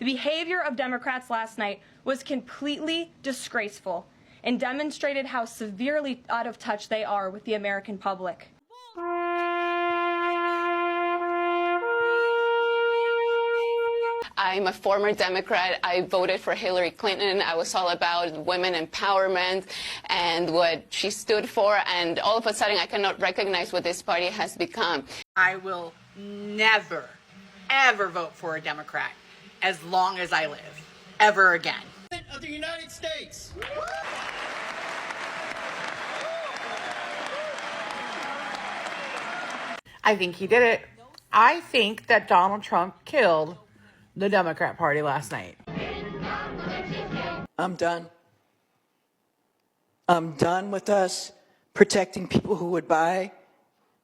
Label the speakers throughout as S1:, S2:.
S1: The behavior of Democrats last night was completely disgraceful and demonstrated how severely out of touch they are with the American public.
S2: I'm a former Democrat. I voted for Hillary Clinton. I was all about women empowerment and what she stood for. And all of a sudden, I cannot recognize what this party has become.
S3: I will never, ever vote for a Democrat as long as I live, ever again.
S4: Of the United States.
S3: I think he did it. I think that Donald Trump killed the Democrat Party last night.
S5: I'm done. I'm done with us protecting people who would buy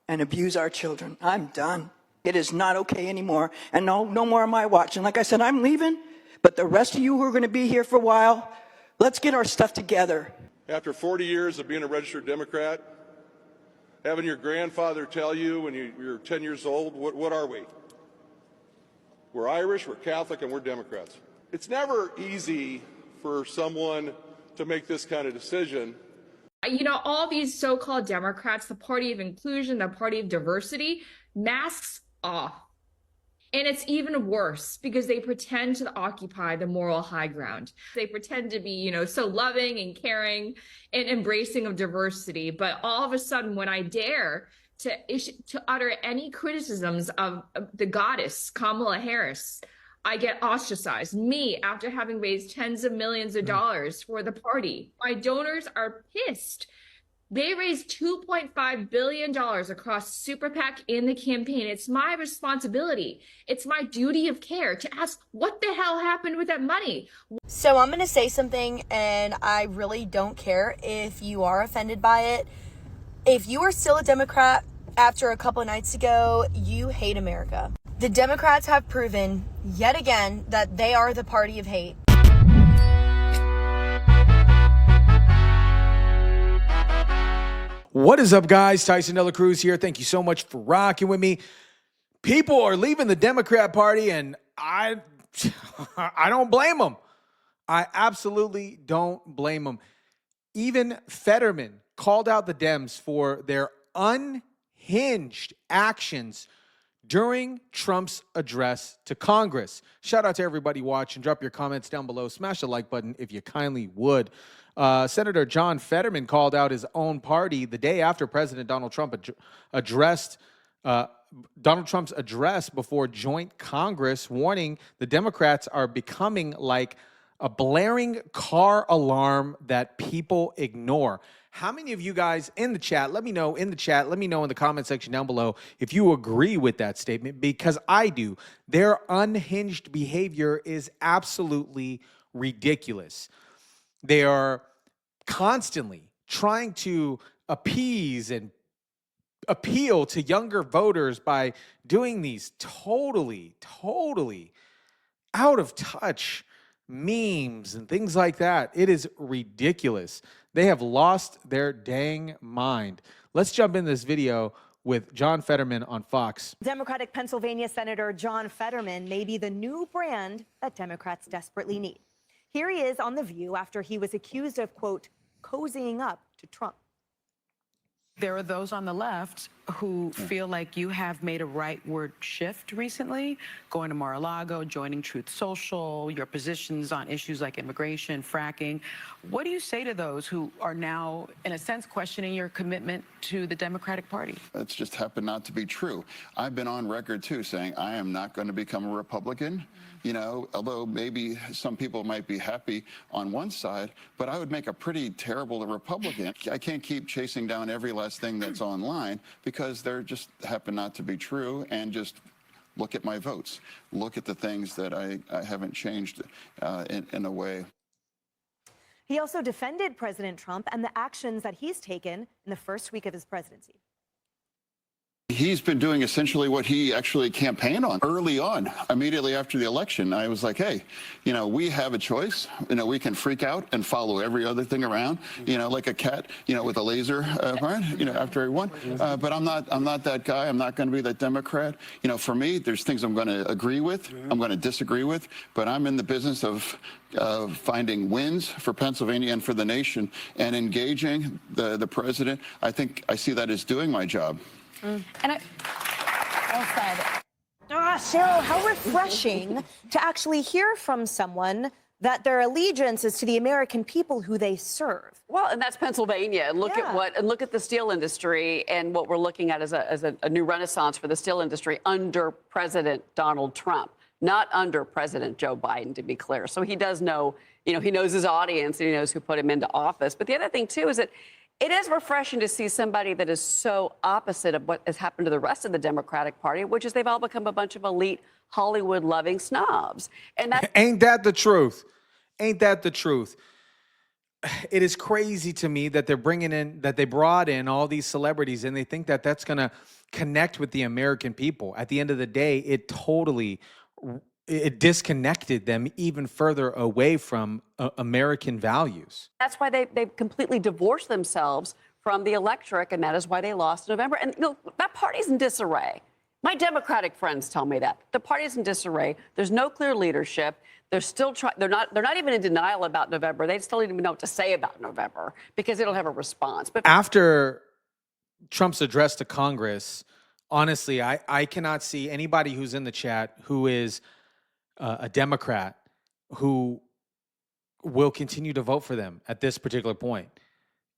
S5: and abuse our children. I'm done. It is not okay anymore. And no more am I watching. Like I said, I'm leaving. But the rest of you who are going to be here for a while, let's get our stuff together.
S6: After 40 years of being a registered Democrat, having your grandfather tell you when you're 10 years old, what are we? We're Irish, we're Catholic, and we're Democrats. It's never easy for someone to make this kind of decision.
S7: You know, all these so-called Democrats, the party of inclusion, the party of diversity, masks off. And it's even worse because they pretend to occupy the moral high ground. They pretend to be, you know, so loving and caring and embracing of diversity. But all of a sudden, when I dare to utter any criticisms of the goddess, Kamala Harris, I get ostracized. Me, after having raised tens of millions of dollars for the party. My donors are pissed. They raised $2.5 billion across Super PAC in the campaign. It's my responsibility. It's my duty of care to ask what the hell happened with that money.
S8: So I'm going to say something, and I really don't care if you are offended by it. If you are still a Democrat after a couple of nights ago, you hate America. The Democrats have proven yet again that they are the party of hate.
S9: What is up, guys? Tyson Dela Cruz here. Thank you so much for rocking with me. People are leaving the Democrat Party, and I don't blame them. I absolutely don't blame them. Even Fetterman called out the Dems for their unhinged actions during Trump's address to Congress. Shout out to everybody watching. Drop your comments down below. Smash the like button if you kindly would. Senator John Fetterman called out his own party the day after President Donald Trump addressed Donald Trump's address before joint Congress, warning the Democrats are becoming like a blaring car alarm that people ignore. How many of you guys in the chat, let me know in the chat, let me know in the comment section down below if you agree with that statement, because I do. Their unhinged behavior is absolutely ridiculous. They are constantly trying to appease and appeal to younger voters by doing these totally out of touch memes and things like that. It is ridiculous. They have lost their dang mind. Let's jump in this video with John Fetterman on Fox.
S10: Democratic Pennsylvania Senator John Fetterman may be the new brand that Democrats desperately need. Here he is on The View after he was accused of, quote, cozying up to Trump.
S11: There are those on the left who feel like you have made a rightward shift recently, going to Mar-a-Lago, joining Truth Social, your positions on issues like immigration, fracking. What do you say to those who are now, in a sense, questioning your commitment to the Democratic Party?
S12: It's just happened not to be true. I've been on record, too, saying I am not going to become a Republican. You know, although maybe some people might be happy on one side, but I would make a pretty terrible Republican. I can't keep chasing down every last thing that's online because they're just happen not to be true. And just look at my votes. Look at the things that I haven't changed in a way.
S10: He also defended President Trump and the actions that he's taken in the first week of his presidency.
S12: He's been doing essentially what he actually campaigned on early on, immediately after the election. I was like, hey, you know, we have a choice. You know, we can freak out and follow every other thing around, you know, like a cat, you know, with a laser, you know, after everyone. But I'm not that guy. I'm not going to be that Democrat. You know, for me, there's things I'm going to agree with, I'm going to disagree with, but I'm in the business of finding wins for Pennsylvania and for the nation, and engaging the president. I think I see that as doing my job.
S10: And well said. Cheryl, how refreshing to actually hear from someone that their allegiance is to the American people who they serve.
S13: Well, and that's Pennsylvania. Look at the steel industry, and what we're looking at is a new renaissance for the steel industry under President Donald Trump, not under President Joe Biden, to be clear. So he does know, you know, he knows his audience and he knows who put him into office. But the other thing too is that it is refreshing to see somebody that is so opposite of what has happened to the rest of the Democratic Party, which is they've all become a bunch of elite Hollywood-loving snobs. And that
S9: Ain't that the truth? Ain't that the truth? It is crazy to me that they brought in all these celebrities and they think that that's going to connect with the American people. At the end of the day, it disconnected them even further away from American values.
S13: That's why they've completely divorced themselves from the electorate, and that is why they lost in November. And you know, that party's in disarray. My Democratic friends tell me that the party's in disarray. There's no clear leadership. They're still trying. They're not even in denial about November. They still don't even know what to say about November because they don't have a response. But
S9: after Trump's address to Congress, honestly, I cannot see anybody who's in the chat who is a Democrat who will continue to vote for them at this particular point.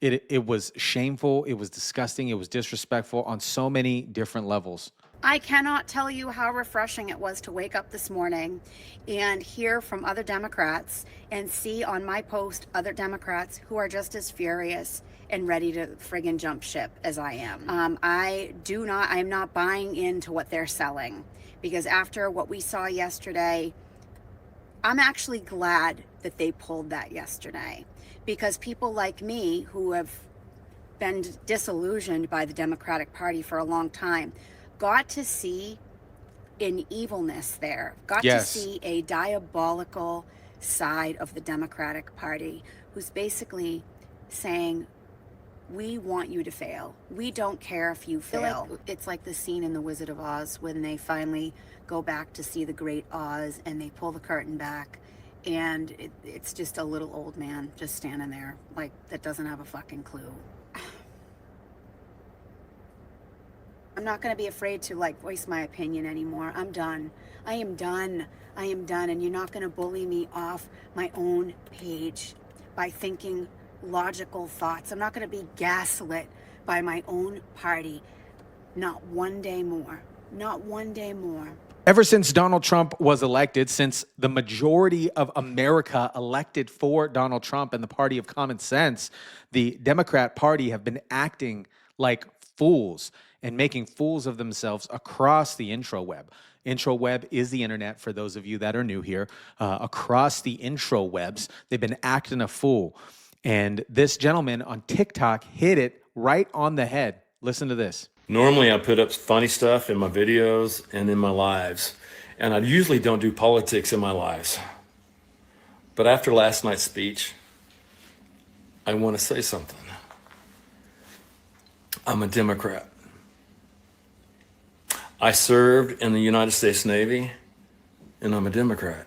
S9: It was shameful. It was disgusting. It was disrespectful on so many different levels.
S14: I cannot tell you how refreshing it was to wake up this morning and hear from other Democrats and see on my post other Democrats who are just as furious and ready to friggin' jump ship as I am. I am not buying into what they're selling, because after what we saw yesterday, I'm actually glad that they pulled that yesterday, because people like me who have been disillusioned by the Democratic Party for a long time got to see an evilness there, got to see a diabolical side of the Democratic Party who's basically saying, we want you to fail. We don't care if you fail. It's like the scene in The Wizard of Oz when they finally go back to see the great Oz and they pull the curtain back, and it's just a little old man just standing there like that doesn't have a fucking clue. I'm not going to be afraid to voice my opinion anymore. I'm done. I am done. I am done. And you're not going to bully me off my own page by thinking logical thoughts. I'm not going to be gaslit by my own party. Not one day more. Not one day more.
S9: Ever since Donald Trump was elected, since the majority of America elected for Donald Trump and the party of common sense, the Democrat Party have been acting like fools and making fools of themselves across the intraweb. Intraweb is the internet, for those of you that are new here. Across the intrawebs, they've been acting a fool. And this gentleman on TikTok hit it right on the head. Listen to this.
S15: Normally, I put up funny stuff in my videos and in my lives, and I usually don't do politics in my lives. But after last night's speech, I want to say something. I'm a Democrat. I served in the United States Navy, and I'm a Democrat.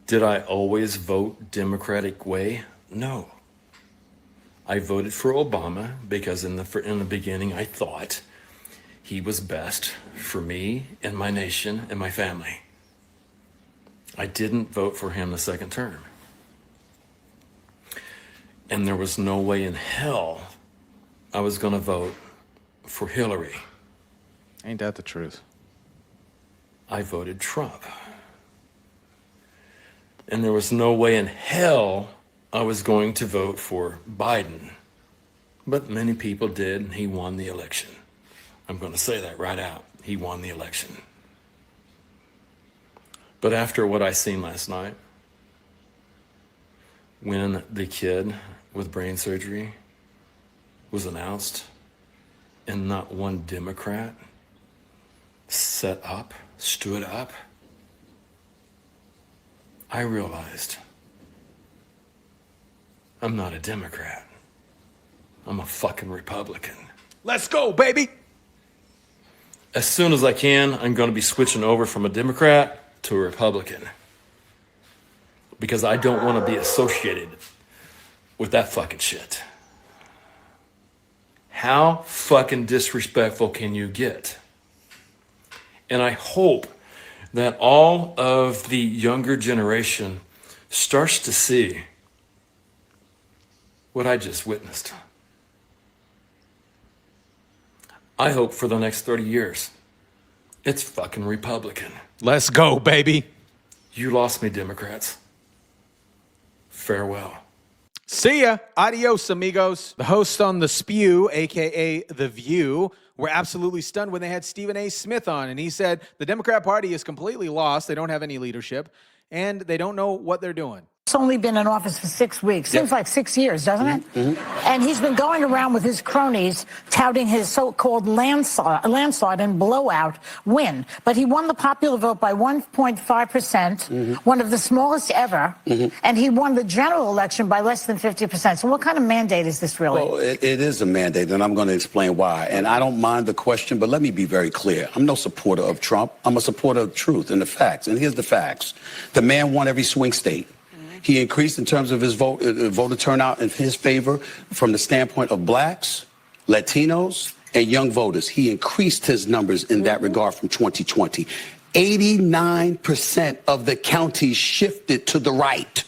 S15: Did I always vote Democratic way? No. I voted for Obama because in the beginning I thought he was best for me and my nation and my family. I didn't vote for him the second term. And there was no way in hell I was going to vote for Hillary.
S9: Ain't that the truth?
S15: I voted Trump. And there was no way in hell I was going to vote for Biden. But many people did, and he won the election. I'm going to say that right out. He won the election. But after what I seen last night, when the kid with brain surgery was announced, and not one Democrat stood up, I realized I'm not a Democrat. I'm a fucking Republican.
S9: Let's go, baby.
S15: As soon as I can, I'm going to be switching over from a Democrat to a Republican. Because I don't want to be associated with that fucking shit. How fucking disrespectful can you get? And I hope that all of the younger generation starts to see what I just witnessed. I hope for the next 30 years, it's fucking Republican.
S9: Let's go, baby.
S15: You lost me, Democrats. Farewell.
S9: See ya. Adios, amigos. The hosts on The Spew, a.k.a. The View, were absolutely stunned when they had Stephen A. Smith on, and he said the Democrat Party is completely lost. They don't have any leadership, and they don't know what they're doing.
S16: He's only been in office for 6 weeks. Seems like 6 years, doesn't it?
S12: Mm-hmm.
S16: And he's been going around with his cronies touting his so-called landslide and blowout win. But he won the popular vote by 1.5%, one of the smallest ever, and he won the general election by less than 50%. So what kind of mandate is this really?
S17: Well, it is a mandate, and I'm going to explain why. And I don't mind the question, but let me be very clear. I'm no supporter of Trump. I'm a supporter of truth and the facts. And here's the facts. The man won every swing state. He increased in terms of his voter turnout in his favor from the standpoint of blacks, Latinos, and young voters. He increased his numbers in that regard from 2020. 89% of the counties shifted to the right.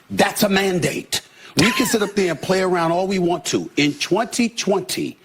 S17: That's a mandate. We can sit up there and play around all we want to. In 2020,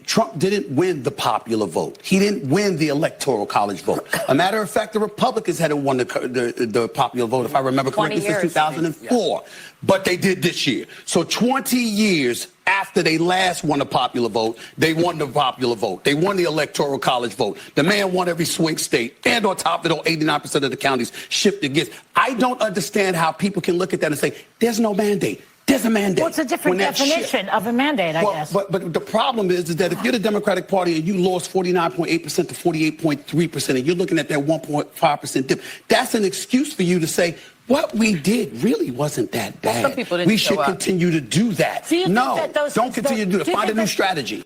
S17: Trump didn't win the popular vote. He didn't win the electoral college vote. A matter of fact, the Republicans hadn't won the popular vote, if I remember correctly, since 2004. But they did this year. So 20 years after they last won the popular vote, they won the popular vote. They won the electoral college vote. The man won every swing state. And on top of it, 89% of the counties shifted against. I don't understand how people can look at that and say, there's no mandate. There's a mandate.
S16: What's a different definition of a mandate, I guess?
S17: But the problem is that if you're the Democratic Party and you lost 49.8% to 48.3%, and you're looking at that 1.5% dip, that's an excuse for you to say, what we did really wasn't that bad.
S13: Some people didn't
S17: we should
S13: show up.
S17: continue to do that.
S16: No,
S17: don't continue to do that. Find a new strategy.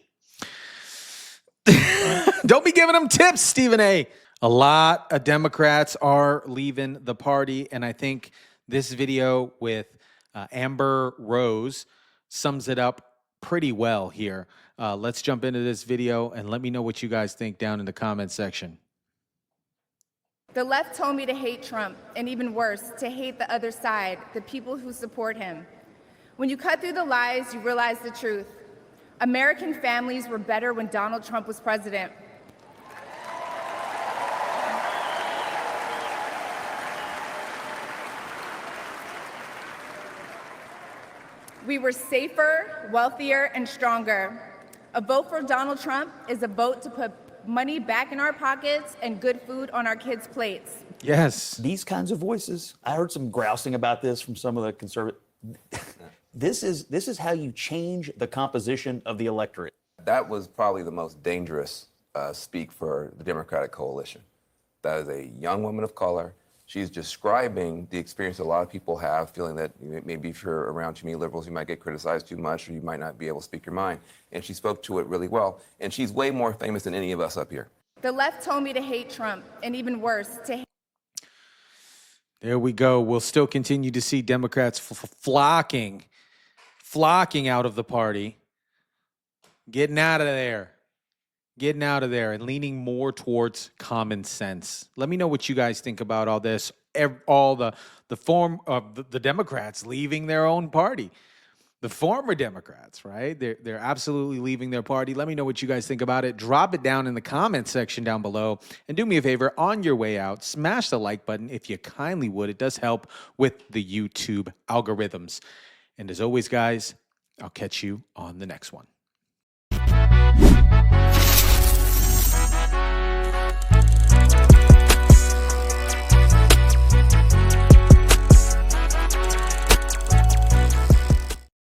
S9: Don't be giving them tips, Stephen A. A lot of Democrats are leaving the party, and I think this video with Amber Rose sums it up pretty well here. Let's jump into this video and let me know what you guys think down in the comment section.
S18: The left told me to hate Trump, and even worse, to hate the other side, the people who support him. When you cut through the lies, you realize the truth. American families were better when Donald Trump was president. We were safer, wealthier, and stronger. A vote for Donald Trump is a vote to put money back in our pockets and good food on our kids' plates.
S9: Yes.
S19: These kinds of voices, I heard some grousing about this from some of the conservative. This is how you change the composition of the electorate.
S20: That was probably the most dangerous speak for the Democratic coalition. That is a young woman of color. She's describing the experience a lot of people have, feeling that maybe if you're around too many liberals, you might get criticized too much, or you might not be able to speak your mind. And she spoke to it really well. And she's way more famous than any of us up here.
S18: The left told me to hate Trump, and even worse, to hate.
S9: There we go. We'll still continue to see Democrats flocking out of the party, getting out of there, and leaning more towards common sense. Let me know what you guys think about all this. All the form of the Democrats leaving their own party. The former Democrats, right? They're absolutely leaving their party. Let me know what you guys think about it. Drop it down in the comment section down below. And do me a favor, on your way out, smash the like button if you kindly would. It does help with the YouTube algorithms. And as always, guys, I'll catch you on the next one.